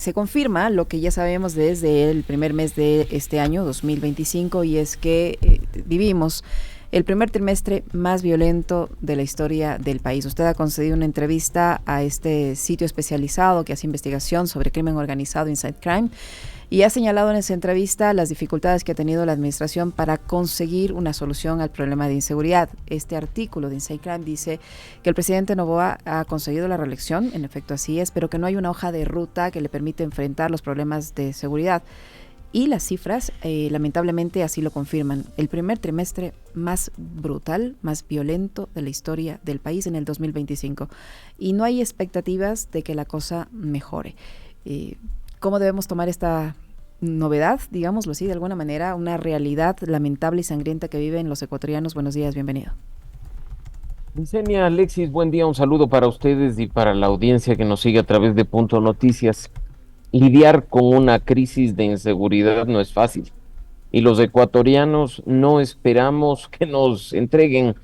Se confirma lo que ya sabemos desde el primer mes de este año, 2025, y es que vivimos el primer trimestre más violento de la historia del país. Usted ha concedido una entrevista a este sitio especializado que hace investigación sobre crimen organizado, Inside Crime, y ha señalado en esa entrevista las dificultades que ha tenido la administración para conseguir una solución al problema de inseguridad. Este artículo de Inside Crime dice que el presidente Noboa ha conseguido la reelección, en efecto así es, pero que no hay una hoja de ruta que le permite enfrentar los problemas de seguridad. Y las cifras, lamentablemente, así lo confirman. El primer trimestre más brutal, más violento de la historia del país en el 2025. Y no hay expectativas de que la cosa mejore. ¿Cómo debemos tomar esta novedad, digámoslo así, de alguna manera, una realidad lamentable y sangrienta que viven los ecuatorianos? Buenos días, bienvenido. Licenia, Alexis, buen día, un saludo para ustedes y para la audiencia que nos sigue a través de Punto Noticias. Lidiar con una crisis de inseguridad no es fácil y los ecuatorianos no esperamos que nos entreguen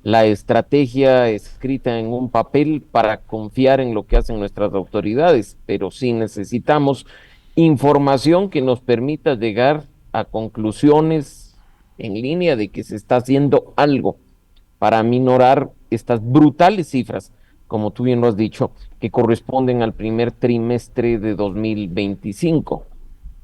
la estrategia escrita en un papel para confiar en lo que hacen nuestras autoridades, pero sí necesitamos información que nos permita llegar a conclusiones en línea de que se está haciendo algo para minorar estas brutales cifras, como tú bien lo has dicho, que corresponden al primer trimestre de 2025.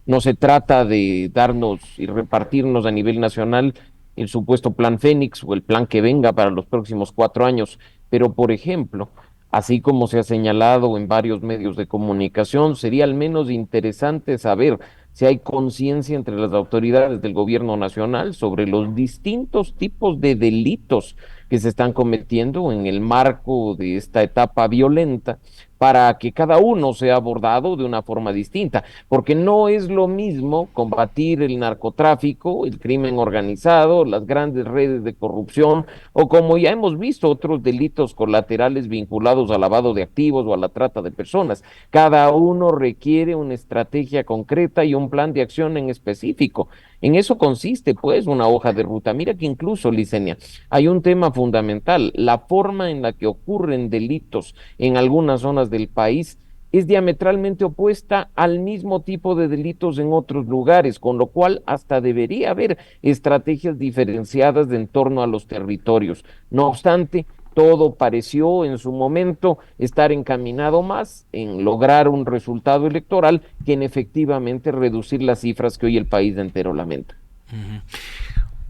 No se trata de darnos y repartirnos a nivel nacional el supuesto plan Fénix o el plan que venga para los próximos 4 años, pero por ejemplo, así como se ha señalado en varios medios de comunicación, sería al menos interesante saber si hay conciencia entre las autoridades del gobierno nacional sobre los distintos tipos de delitos que se están cometiendo en el marco de esta etapa violenta para que cada uno sea abordado de una forma distinta, porque no es lo mismo combatir el narcotráfico, el crimen organizado, las grandes redes de corrupción, o como ya hemos visto, otros delitos colaterales vinculados al lavado de activos o a la trata de personas. Cada uno requiere una estrategia concreta y un plan de acción en específico. En eso consiste, pues, una hoja de ruta. Mira que incluso, Licenia, hay un tema fundamental, la forma en la que ocurren delitos en algunas zonas del país es diametralmente opuesta al mismo tipo de delitos en otros lugares, con lo cual hasta debería haber estrategias diferenciadas en torno a los territorios. No obstante, todo pareció en su momento estar encaminado más en lograr un resultado electoral que en efectivamente reducir las cifras que hoy el país entero lamenta. Uh-huh.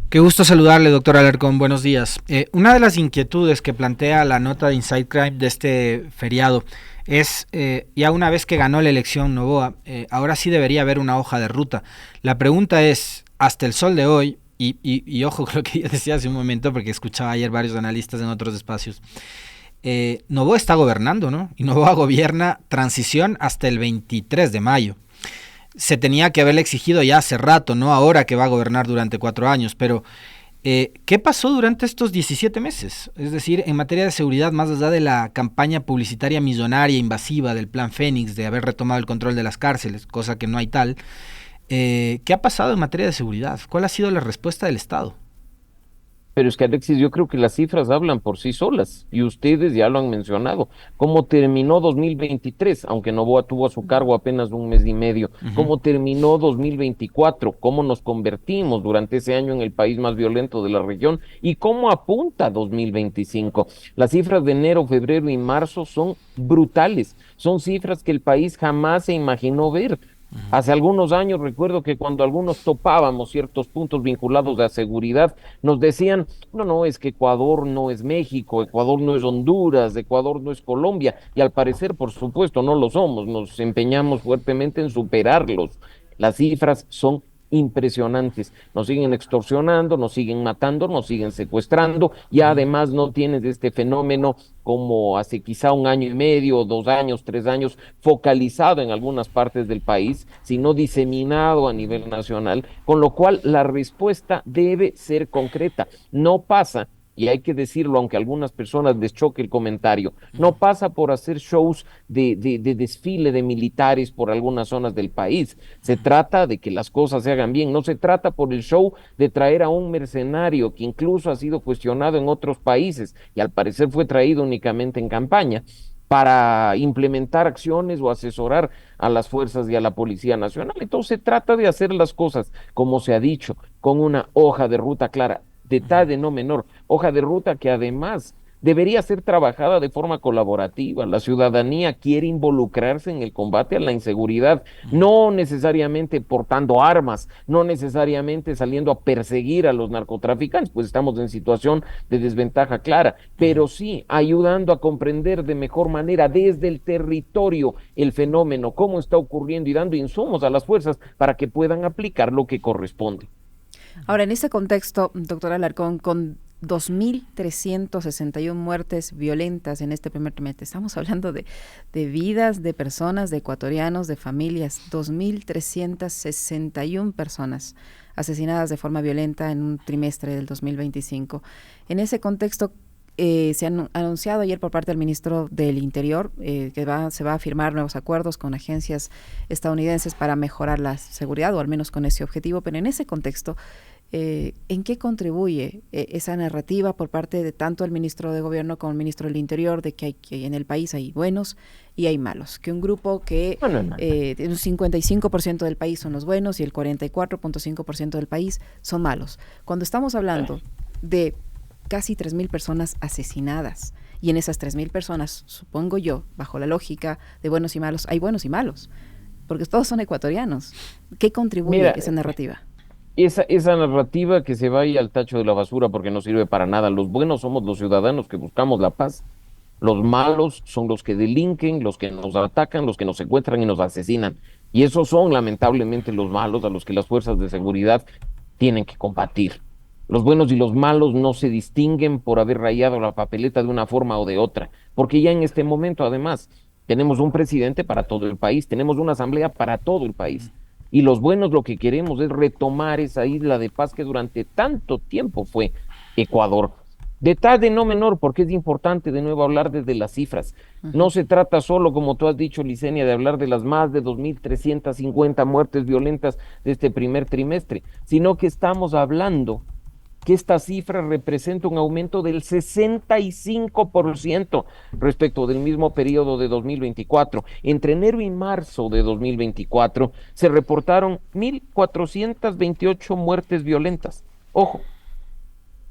Qué gusto saludarle, doctor Alarcón. Buenos días. Una de las inquietudes que plantea la nota de Inside Crime de este feriado es, ya una vez que ganó la elección Noboa, ahora sí debería haber una hoja de ruta. La pregunta es, hasta el sol de hoy, y ojo con lo que yo decía hace un momento, porque escuchaba ayer varios analistas en otros espacios, Noboa está gobernando, ¿no? Y Noboa gobierna transición hasta el 23 de mayo. Se tenía que haberle exigido ya hace rato, no ahora que va a gobernar durante 4 años, pero ¿qué pasó durante estos 17 meses? Es decir, en materia de seguridad, más allá de la campaña publicitaria millonaria, invasiva del plan Fénix, de haber retomado el control de las cárceles, cosa que no hay tal, ¿qué ha pasado en materia de seguridad? ¿Cuál ha sido la respuesta del Estado? Pero es que, Alexis, yo creo que las cifras hablan por sí solas y ustedes ya lo han mencionado. ¿Cómo terminó 2023? Aunque Noboa tuvo a su cargo apenas un mes y medio. Uh-huh. ¿Cómo terminó 2024? ¿Cómo nos convertimos durante ese año en el país más violento de la región? ¿Y cómo apunta 2025? Las cifras de enero, febrero y marzo son brutales. Son cifras que el país jamás se imaginó ver. Hace algunos años recuerdo que cuando algunos topábamos ciertos puntos vinculados a seguridad, nos decían, no, no, es que Ecuador no es México, Ecuador no es Honduras, Ecuador no es Colombia, y al parecer, por supuesto, no lo somos, nos empeñamos fuertemente en superarlos. Las cifras son impresionantes, nos siguen extorsionando, nos siguen matando, nos siguen secuestrando, y además no tienes este fenómeno como hace quizá un año y medio, 2 años, 3 años, focalizado en algunas partes del país, sino diseminado a nivel nacional, con lo cual la respuesta debe ser concreta. No pasa, y hay que decirlo, aunque a algunas personas les choque el comentario, no pasa por hacer shows de desfile de militares por algunas zonas del país. Se trata de que las cosas se hagan bien, no se trata por el show de traer a un mercenario que incluso ha sido cuestionado en otros países y al parecer fue traído únicamente en campaña. para implementar acciones o asesorar a las fuerzas y a la Policía Nacional. Entonces se trata de hacer las cosas, como se ha dicho, con una hoja de ruta clara, detalle no menor, hoja de ruta que además debería ser trabajada de forma colaborativa. La ciudadanía quiere involucrarse en el combate a la inseguridad, no necesariamente portando armas, no necesariamente saliendo a perseguir a los narcotraficantes, pues estamos en situación de desventaja clara, pero sí ayudando a comprender de mejor manera desde el territorio el fenómeno, cómo está ocurriendo y dando insumos a las fuerzas para que puedan aplicar lo que corresponde. Ahora, en este contexto, doctor Alarcón, con 2.361 muertes violentas en este primer trimestre. Estamos hablando de vidas de personas, de ecuatorianos, de familias. 2.361 personas asesinadas de forma violenta en un trimestre del 2025. En ese contexto, se han anunciado ayer por parte del ministro del Interior que se va a firmar nuevos acuerdos con agencias estadounidenses para mejorar la seguridad, o al menos con ese objetivo, pero en ese contexto, ¿en qué contribuye esa narrativa por parte de tanto el ministro de Gobierno como el ministro del Interior de que en el país hay buenos y hay malos? Que un grupo que un 55% del país son los buenos y el 44.5% del país son malos. Cuando estamos hablando de casi 3.000 personas asesinadas, y en esas 3.000 personas, supongo yo, bajo la lógica de buenos y malos, hay buenos y malos, porque todos son ecuatorianos. ¿Qué contribuye esa narrativa? Esa narrativa que se vaya al tacho de la basura porque no sirve para nada. Los buenos somos los ciudadanos que buscamos la paz. Los malos son los que delinquen, los que nos atacan, los que nos secuestran y nos asesinan. Y esos son lamentablemente los malos a los que las fuerzas de seguridad tienen que combatir. Los buenos y los malos no se distinguen por haber rayado la papeleta de una forma o de otra, porque ya en este momento además tenemos un presidente para todo el país, tenemos una asamblea para todo el país. Y los buenos lo que queremos es retomar esa isla de paz que durante tanto tiempo fue Ecuador. Detalle no menor, porque es importante de nuevo hablar desde las cifras. No se trata solo, como tú has dicho, Licenia, de hablar de las más de 2.350 muertes violentas de este primer trimestre, sino que estamos hablando que esta cifra representa un aumento del 65% respecto del mismo periodo de 2024. Entre enero y marzo de 2024 se reportaron 1.428 muertes violentas. Ojo,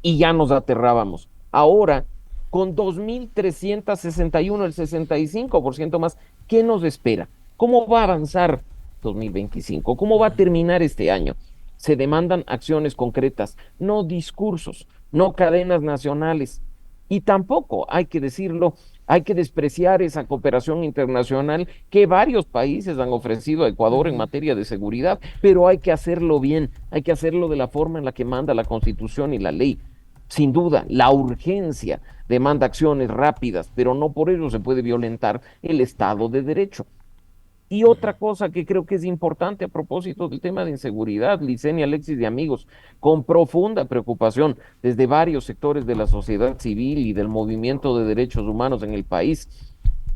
y ya nos aterrábamos. Ahora, con 2.361, el 65% más, ¿qué nos espera? ¿Cómo va a avanzar 2025? ¿Cómo va a terminar este año? Se demandan acciones concretas, no discursos, no cadenas nacionales. Y tampoco, hay que decirlo, hay que despreciar esa cooperación internacional que varios países han ofrecido a Ecuador en materia de seguridad, pero hay que hacerlo bien, hay que hacerlo de la forma en la que manda la Constitución y la ley. Sin duda, la urgencia demanda acciones rápidas, pero no por ello se puede violentar el Estado de Derecho. Y otra cosa que creo que es importante a propósito del tema de inseguridad, Licenia, Alexis y amigos, con profunda preocupación desde varios sectores de la sociedad civil y del movimiento de derechos humanos en el país,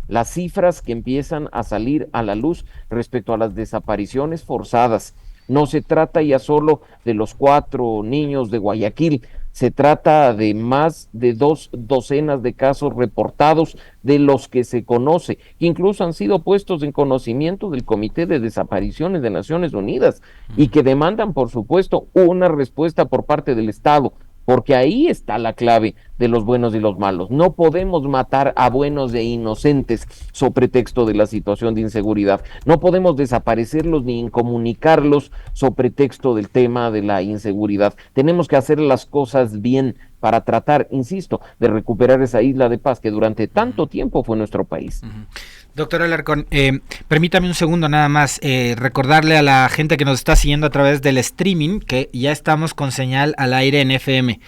las cifras que empiezan a salir a la luz respecto a las desapariciones forzadas. No se trata ya solo de los 4 niños de Guayaquil, se trata de más de 2 docenas de casos reportados de los que se conoce, que incluso han sido puestos en conocimiento del Comité de Desapariciones de Naciones Unidas y que demandan, por supuesto, una respuesta por parte del Estado, porque ahí está la clave de los buenos y los malos. No podemos matar a buenos e inocentes sobre pretexto de la situación de inseguridad. No podemos desaparecerlos ni incomunicarlos sobre pretexto del tema de la inseguridad. Tenemos que hacer las cosas bien para tratar, insisto, de recuperar esa isla de paz que durante tanto tiempo fue nuestro país. Doctor Alarcón, permítame un segundo nada más, recordarle a la gente que nos está siguiendo a través del streaming que ya estamos con señal al aire en FM,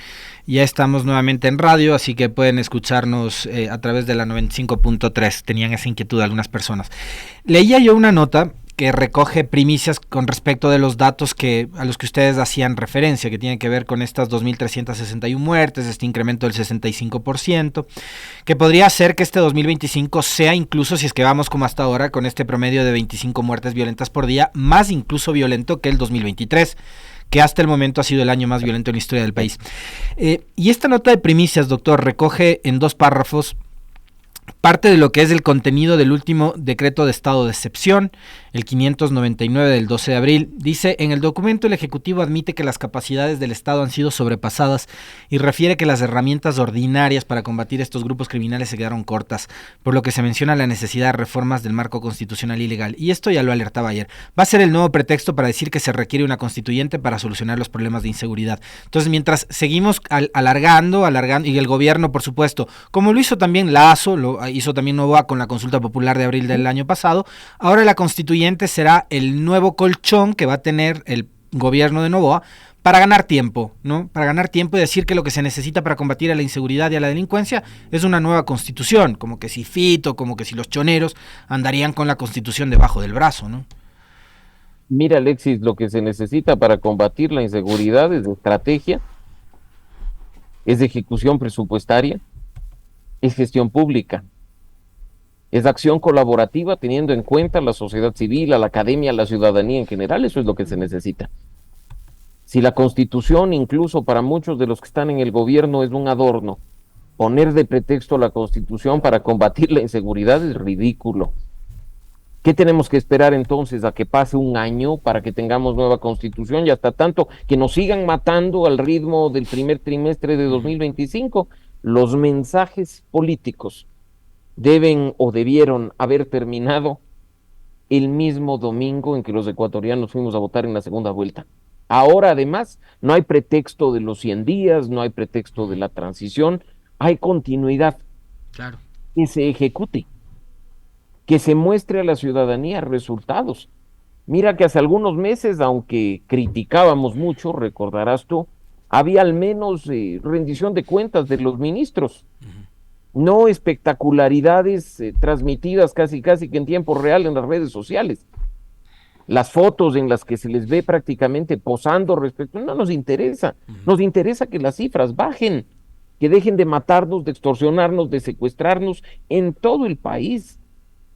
ya estamos nuevamente en radio, así que pueden escucharnos a través de la 95.3, tenían esa inquietud algunas personas. Leía yo una nota que recoge primicias con respecto de los datos a los que ustedes hacían referencia, que tienen que ver con estas 2.361 muertes, este incremento del 65%, que podría ser que este 2025 sea incluso, si es que vamos como hasta ahora, con este promedio de 25 muertes violentas por día, más incluso violento que el 2023, que hasta el momento ha sido el año más violento en la historia del país. Y esta nota de primicias, doctor, recoge en 2 párrafos parte de lo que es el contenido del último decreto de estado de excepción, el 599 del 12 de abril. Dice, en el documento el Ejecutivo admite que las capacidades del Estado han sido sobrepasadas y refiere que las herramientas ordinarias para combatir estos grupos criminales se quedaron cortas, por lo que se menciona la necesidad de reformas del marco constitucional y legal. Y esto ya lo alertaba ayer. Va a ser el nuevo pretexto para decir que se requiere una constituyente para solucionar los problemas de inseguridad. Entonces, mientras seguimos alargando, y el gobierno, por supuesto, como lo hizo también Lazo, lo hizo también Noboa con la consulta popular de abril del año pasado, ahora la constituyente será el nuevo colchón que va a tener el gobierno de Noboa para ganar tiempo, ¿no? Para ganar tiempo y decir que lo que se necesita para combatir a la inseguridad y a la delincuencia es una nueva constitución, como que si Fito, como que si los choneros andarían con la constitución debajo del brazo, ¿no? Mira, Alexis, lo que se necesita para combatir la inseguridad es estrategia, es ejecución presupuestaria, es gestión pública, es acción colaborativa teniendo en cuenta a la sociedad civil, a la academia, a la ciudadanía en general. Eso es lo que se necesita. Si la Constitución, incluso para muchos de los que están en el gobierno, es un adorno, poner de pretexto la Constitución para combatir la inseguridad es ridículo. ¿Qué tenemos que esperar entonces? ¿A que pase un año para que tengamos nueva Constitución y hasta tanto que nos sigan matando al ritmo del primer trimestre de 2025? Los mensajes políticos deben o debieron haber terminado el mismo domingo en que los ecuatorianos fuimos a votar en la segunda vuelta. Ahora, además, no hay pretexto de los 100 días, no hay pretexto de la transición, hay continuidad. Claro. Que se ejecute, que se muestre a la ciudadanía resultados. Mira que hace algunos meses, aunque criticábamos mucho, recordarás tú, había al menos rendición de cuentas de los ministros, no espectacularidades transmitidas casi que en tiempo real en las redes sociales. Las fotos en las que se les ve prácticamente posando respecto, no nos interesa, nos interesa que las cifras bajen, que dejen de matarnos, de extorsionarnos, de secuestrarnos en todo el país.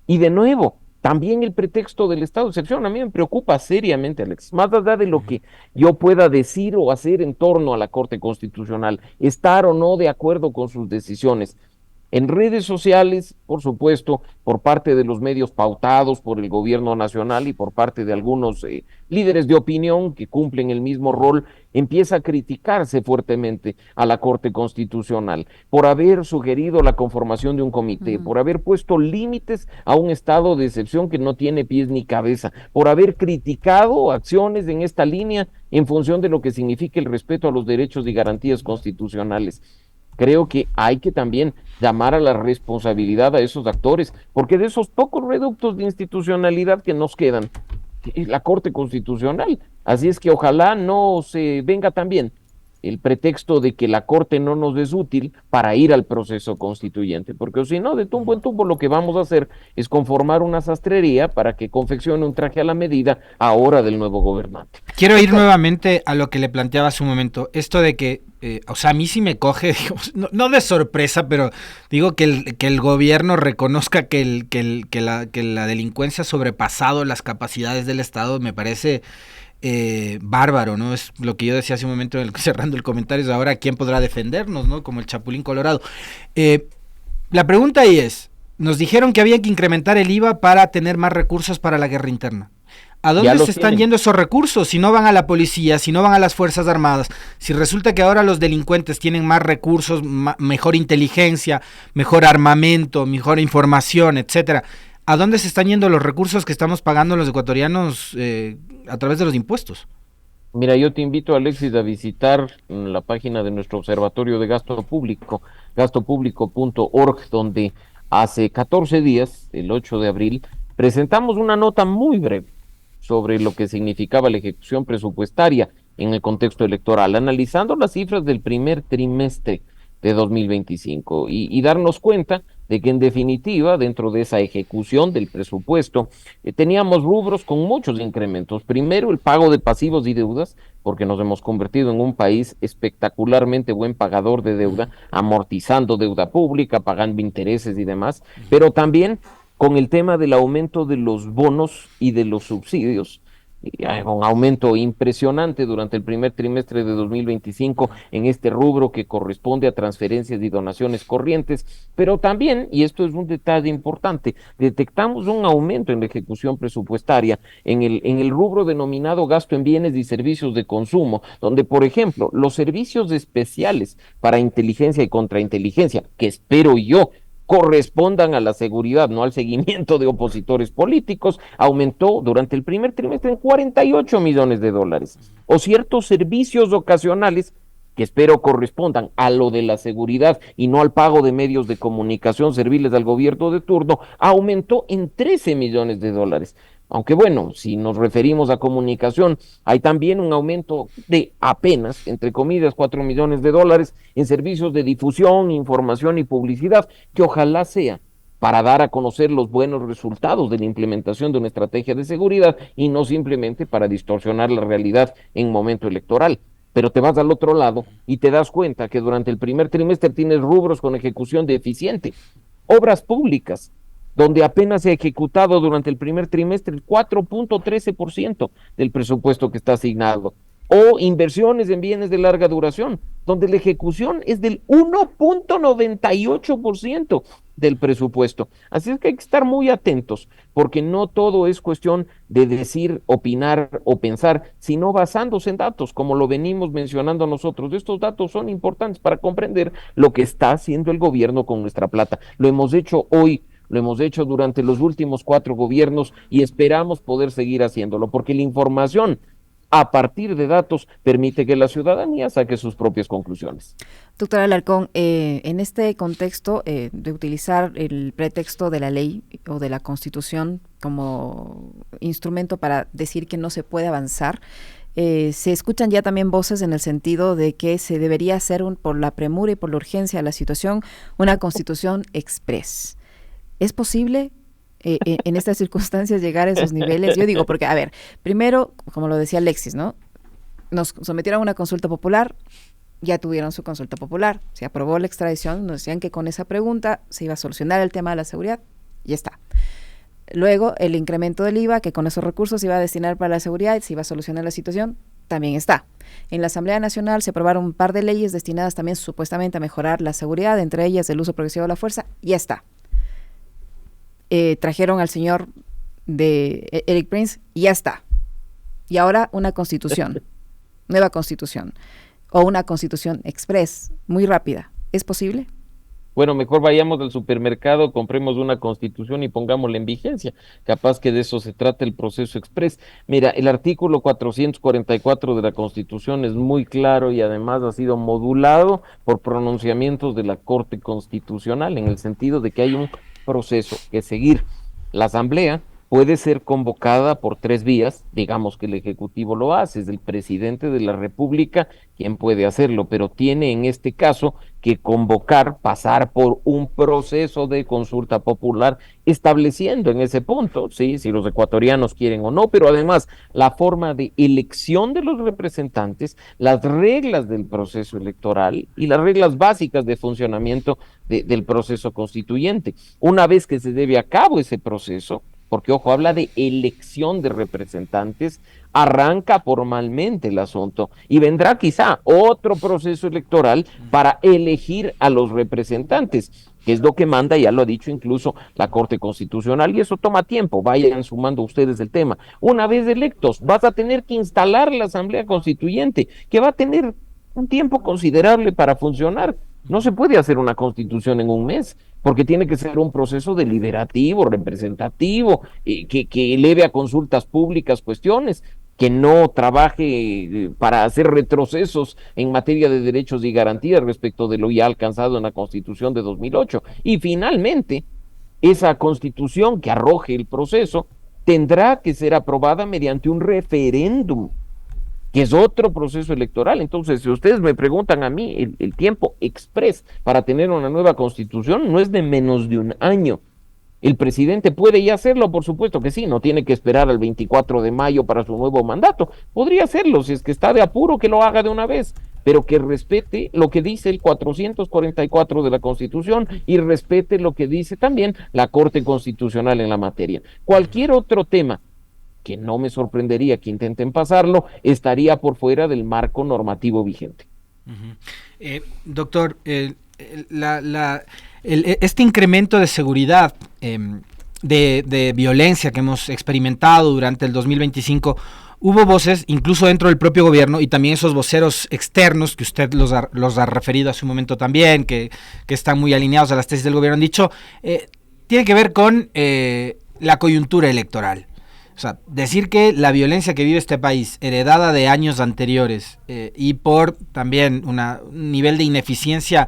Y de nuevo, también el pretexto del estado de excepción a mí me preocupa seriamente, Alex, más allá de lo que yo pueda decir o hacer en torno a la Corte Constitucional, estar o no de acuerdo con sus decisiones. En redes sociales, por supuesto, por parte de los medios pautados por el gobierno nacional y por parte de algunos líderes de opinión que cumplen el mismo rol, empieza a criticarse fuertemente a la Corte Constitucional por haber sugerido la conformación de un comité, por haber puesto límites a un estado de excepción que no tiene pies ni cabeza, por haber criticado acciones en esta línea en función de lo que significa el respeto a los derechos y garantías constitucionales. Creo que hay que también llamar a la responsabilidad a esos actores, porque de esos pocos reductos de institucionalidad que nos quedan, es la Corte Constitucional. Así es que ojalá no se venga también el pretexto de que la Corte no nos es útil para ir al proceso constituyente, porque si no, de tumbo en tumbo lo que vamos a hacer es conformar una sastrería para que confeccione un traje a la medida ahora del nuevo gobernante. Quiero ir nuevamente a lo que le planteaba hace un momento, esto de que, o sea, a mí sí me coge, digamos, no de sorpresa, pero digo que el gobierno reconozca que la delincuencia ha sobrepasado las capacidades del Estado, me parece bárbaro, ¿no? Es lo que yo decía hace un momento cerrando el comentario, ahora quién podrá defendernos, ¿no? Como el Chapulín Colorado. La pregunta ahí es, nos dijeron que había que incrementar el IVA para tener más recursos para la guerra interna. ¿A dónde se están yendo esos recursos? Si no van a la policía, si no van a las Fuerzas Armadas, si resulta que ahora los delincuentes tienen más recursos, mejor inteligencia, mejor armamento, mejor información, etcétera, ¿a dónde se están yendo los recursos que estamos pagando los ecuatorianos a través de los impuestos? Mira, yo te invito, Alexis, a visitar la página de nuestro Observatorio de Gasto Público, gastopublico.org, donde hace 14 días, el 8 de abril, presentamos una nota muy breve sobre lo que significaba la ejecución presupuestaria en el contexto electoral, analizando las cifras del primer trimestre de 2025 y darnos cuenta de que en definitiva dentro de esa ejecución del presupuesto teníamos rubros con muchos incrementos. Primero, el pago de pasivos y deudas, porque nos hemos convertido en un país espectacularmente buen pagador de deuda, amortizando deuda pública, pagando intereses y demás, pero también con el tema del aumento de los bonos y de los subsidios y hay un aumento impresionante durante el primer trimestre de 2025 en este rubro que corresponde a transferencias y donaciones corrientes, pero también, y esto es un detalle importante, detectamos un aumento en la ejecución presupuestaria en el rubro denominado gasto en bienes y servicios de consumo, donde, por ejemplo, los servicios especiales para inteligencia y contrainteligencia, que espero yo correspondan a la seguridad, no al seguimiento de opositores políticos, aumentó durante el primer trimestre en 48 millones de dólares. O ciertos servicios ocasionales, que espero correspondan a lo de la seguridad y no al pago de medios de comunicación serviles al gobierno de turno, aumentó en 13 millones de dólares. Aunque bueno, si nos referimos a comunicación, hay también un aumento de apenas, entre comillas, 4 millones de dólares en servicios de difusión, información y publicidad, que ojalá sea para dar a conocer los buenos resultados de la implementación de una estrategia de seguridad y no simplemente para distorsionar la realidad en momento electoral. Pero te vas al otro lado y te das cuenta que durante el primer trimestre tienes rubros con ejecución deficiente, obras públicas, donde apenas se ha ejecutado durante el primer trimestre el 4.13% del presupuesto que está asignado, o inversiones en bienes de larga duración, donde la ejecución es del 1.98% del presupuesto. Así es que hay que estar muy atentos, porque no todo es cuestión de decir, opinar o pensar, sino basándose en datos, como lo venimos mencionando nosotros. Estos datos son importantes para comprender lo que está haciendo el gobierno con nuestra plata. Lo hemos hecho hoy, lo hemos hecho durante los últimos 4 gobiernos y esperamos poder seguir haciéndolo, porque la información a partir de datos permite que la ciudadanía saque sus propias conclusiones. Doctora Alarcón, en este contexto de utilizar el pretexto de la ley o de la Constitución como instrumento para decir que no se puede avanzar, se escuchan ya también voces en el sentido de que se debería hacer, por la premura y por la urgencia de la situación, una Constitución express. ¿Es posible en estas circunstancias llegar a esos niveles? Yo digo, porque, a ver, primero, como lo decía Alexis, ¿no? Nos sometieron a una consulta popular, ya tuvieron su consulta popular, se aprobó la extradición, nos decían que con esa pregunta se iba a solucionar el tema de la seguridad, y está. Luego, el incremento del IVA, que con esos recursos se iba a destinar para la seguridad y se iba a solucionar la situación, también está. En la Asamblea Nacional se aprobaron un par de leyes destinadas también supuestamente a mejorar la seguridad, entre ellas el uso progresivo de la fuerza, y ya está. Trajeron al señor de Eric Prince y ya está. Y ahora una constitución, nueva constitución, o una constitución express, muy rápida. ¿Es posible? Bueno, mejor vayamos al supermercado, compremos una constitución y pongámosla en vigencia. Capaz que de eso se trata el proceso express. Mira, el artículo 444 de la Constitución es muy claro y además ha sido modulado por pronunciamientos de la Corte Constitucional, en el sentido de que hay un proceso que seguir. La Asamblea puede ser convocada por 3 vías, digamos que el Ejecutivo lo hace, es el presidente de la República quien puede hacerlo, pero tiene en este caso que convocar, pasar por un proceso de consulta popular, estableciendo en ese punto, sí, si los ecuatorianos quieren o no, pero además la forma de elección de los representantes, las reglas del proceso electoral y las reglas básicas de funcionamiento del proceso constituyente. Una vez que se lleve a cabo ese proceso, porque ojo, habla de elección de representantes, arranca formalmente el asunto y vendrá quizá otro proceso electoral para elegir a los representantes, que es lo que manda, ya lo ha dicho incluso la Corte Constitucional, y eso toma tiempo, vayan sumando ustedes el tema. Una vez electos, vas a tener que instalar la Asamblea Constituyente, que va a tener un tiempo considerable para funcionar. No se puede hacer una constitución en un mes, porque tiene que ser un proceso deliberativo, representativo, que eleve a consultas públicas cuestiones, que no trabaje para hacer retrocesos en materia de derechos y garantías respecto de lo ya alcanzado en la Constitución de 2008. Y finalmente, esa Constitución que arroje el proceso tendrá que ser aprobada mediante un referéndum, que es otro proceso electoral. Entonces, si ustedes me preguntan a mí, el tiempo express para tener una nueva constitución no es de menos de un año. ¿El presidente puede ya hacerlo? Por supuesto que sí, no tiene que esperar al 24 de mayo para su nuevo mandato. Podría hacerlo, si es que está de apuro, que lo haga de una vez, pero que respete lo que dice el 444 de la Constitución y respete lo que dice también la Corte Constitucional en la materia. Cualquier otro tema que no me sorprendería que intenten pasarlo, estaría por fuera del marco normativo vigente. Doctor, este incremento de seguridad, de violencia que hemos experimentado durante el 2025, hubo voces, incluso dentro del propio gobierno, y también esos voceros externos, que usted los ha referido hace un momento también, que están muy alineados a las tesis del gobierno, han dicho, tiene que ver con la coyuntura electoral. O sea, decir que la violencia que vive este país, heredada de años anteriores, y por también un nivel de ineficiencia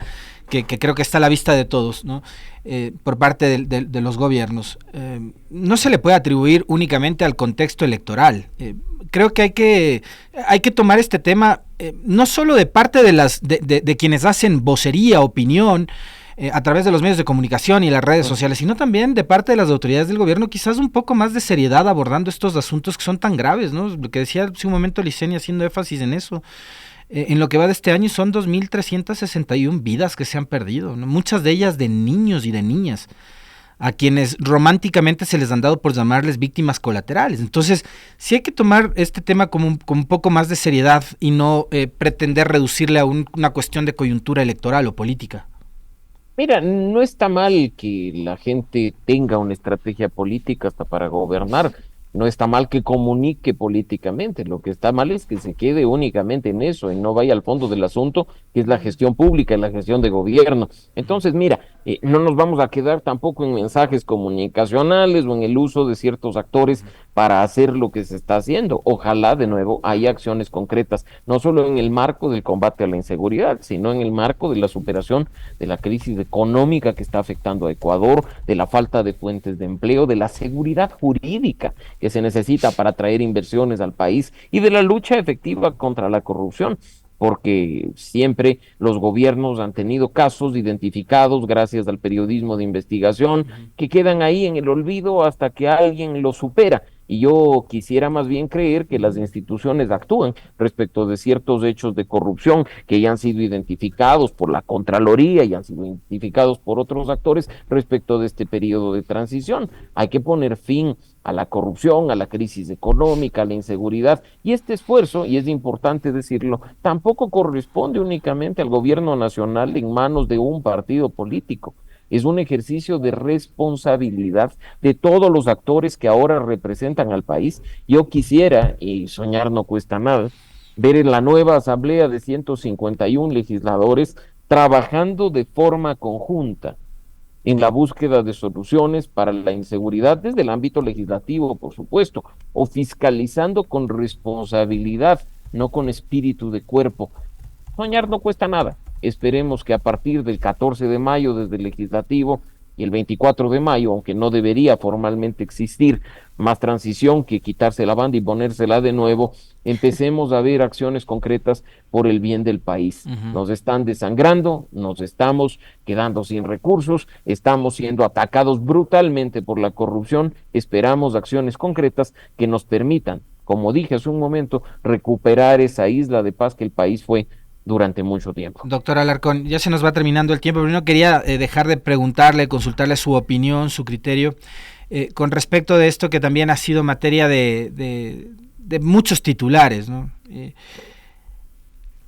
que creo que está a la vista de todos, ¿no? Por parte de los gobiernos, no se le puede atribuir únicamente al contexto electoral. Creo que hay que tomar este tema no solo de parte de quienes hacen vocería, opinión, a través de los medios de comunicación y las redes sociales, sino también de parte de las autoridades del gobierno, quizás un poco más de seriedad abordando estos asuntos que son tan graves, ¿no? Lo que decía hace un momento Licenia, haciendo énfasis en eso. En lo que va de este año son 2.361 vidas que se han perdido, ¿no? Muchas de ellas de niños y de niñas, a quienes románticamente se les han dado por llamarles víctimas colaterales. Entonces, sí hay que tomar este tema con un poco más de seriedad y no pretender reducirle a una cuestión de coyuntura electoral o política. Mira, no está mal que la gente tenga una estrategia política hasta para gobernar. No está mal que comunique políticamente, lo que está mal es que se quede únicamente en eso y no vaya al fondo del asunto, que es la gestión pública y la gestión de gobierno. Entonces, mira, no nos vamos a quedar tampoco en mensajes comunicacionales o en el uso de ciertos actores para hacer lo que se está haciendo. Ojalá, de nuevo, haya acciones concretas, no solo en el marco del combate a la inseguridad, sino en el marco de la superación de la crisis económica que está afectando a Ecuador, de la falta de fuentes de empleo, de la seguridad jurídica que se necesita para atraer inversiones al país y de la lucha efectiva contra la corrupción, porque siempre los gobiernos han tenido casos identificados gracias al periodismo de investigación que quedan ahí en el olvido hasta que alguien los supera. Y yo quisiera más bien creer que las instituciones actúan respecto de ciertos hechos de corrupción que ya han sido identificados por la Contraloría y han sido identificados por otros actores respecto de este periodo de transición. Hay que poner fin a la corrupción, a la crisis económica, a la inseguridad, y este esfuerzo, y es importante decirlo, tampoco corresponde únicamente al gobierno nacional en manos de un partido político. Es un ejercicio de responsabilidad de todos los actores que ahora representan al país. Yo quisiera, y soñar no cuesta nada, ver en la nueva asamblea de 151 legisladores trabajando de forma conjunta en la búsqueda de soluciones para la inseguridad desde el ámbito legislativo, por supuesto, o fiscalizando con responsabilidad, no con espíritu de cuerpo. Soñar no cuesta nada. Esperemos que a partir del 14 de mayo desde el legislativo y el 24 de mayo, aunque no debería formalmente existir más transición que quitarse la banda y ponérsela de nuevo, empecemos a ver acciones concretas por el bien del país. Nos están desangrando, nos estamos quedando sin recursos, estamos siendo atacados brutalmente por la corrupción. Esperamos acciones concretas que nos permitan, como dije hace un momento, recuperar esa isla de paz que el país fue durante mucho tiempo. Doctor Alarcón, ya se nos va terminando el tiempo, pero no quería dejar de preguntarle, consultarle su opinión, su criterio, con respecto de esto que también ha sido materia de muchos titulares, ¿no?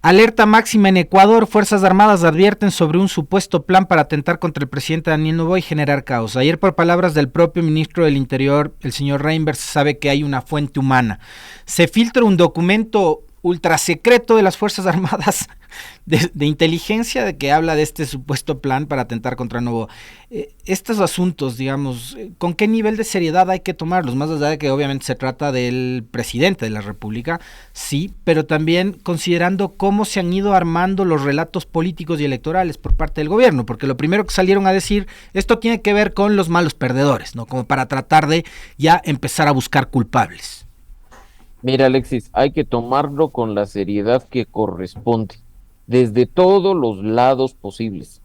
Alerta máxima en Ecuador, Fuerzas Armadas advierten sobre un supuesto plan para atentar contra el presidente Daniel Noboa y generar caos. Ayer, por palabras del propio ministro del Interior, el señor Reynders, sabe que hay una fuente humana. Se filtra un documento ultrasecreto de las Fuerzas Armadas de inteligencia de que habla de este supuesto plan para atentar contra Noboa. Estos asuntos, digamos, ¿con qué nivel de seriedad hay que tomarlos? Más allá de que obviamente se trata del presidente de la República, sí, pero también considerando cómo se han ido armando los relatos políticos y electorales por parte del gobierno, porque lo primero que salieron a decir, esto tiene que ver con los malos perdedores, ¿no? Como para tratar de ya empezar a buscar culpables. Mira, Alexis, hay que tomarlo con la seriedad que corresponde, desde todos los lados posibles.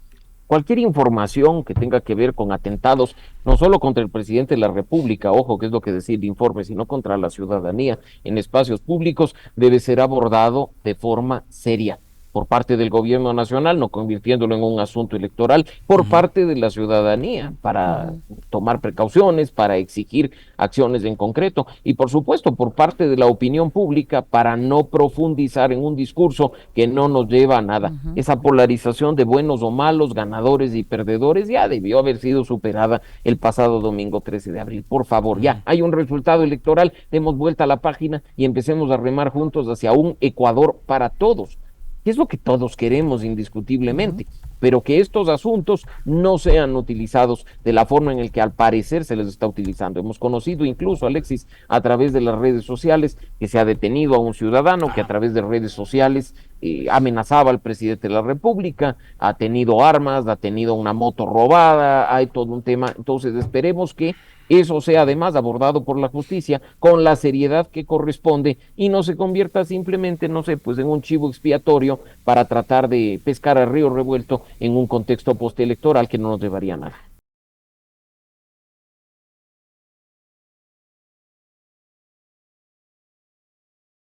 Cualquier información que tenga que ver con atentados, no solo contra el presidente de la República, ojo, que es lo que decía el informe, sino contra la ciudadanía en espacios públicos, debe ser abordado de forma seria. por parte del gobierno nacional, no convirtiéndolo en un asunto electoral, por parte de la ciudadanía, para tomar precauciones, para exigir acciones en concreto, y por supuesto por parte de la opinión pública, para no profundizar en un discurso que no nos lleva a nada. Esa polarización de buenos o malos, ganadores y perdedores, ya debió haber sido superada el pasado domingo 13 de abril. Por favor, ya hay un resultado electoral, demos vuelta a la página y empecemos a remar juntos hacia un Ecuador para todos, que es lo que todos queremos indiscutiblemente, pero que estos asuntos no sean utilizados de la forma en la que al parecer se les está utilizando. Hemos conocido incluso, Alexis, a través de las redes sociales, que se ha detenido a un ciudadano que a través de redes sociales amenazaba al presidente de la República, ha tenido armas, ha tenido una moto robada, hay todo un tema. Entonces esperemos que eso sea además abordado por la justicia con la seriedad que corresponde y no se convierta simplemente, no sé, pues en un chivo expiatorio para tratar de pescar a río revuelto en un contexto postelectoral que no nos llevaría a nada.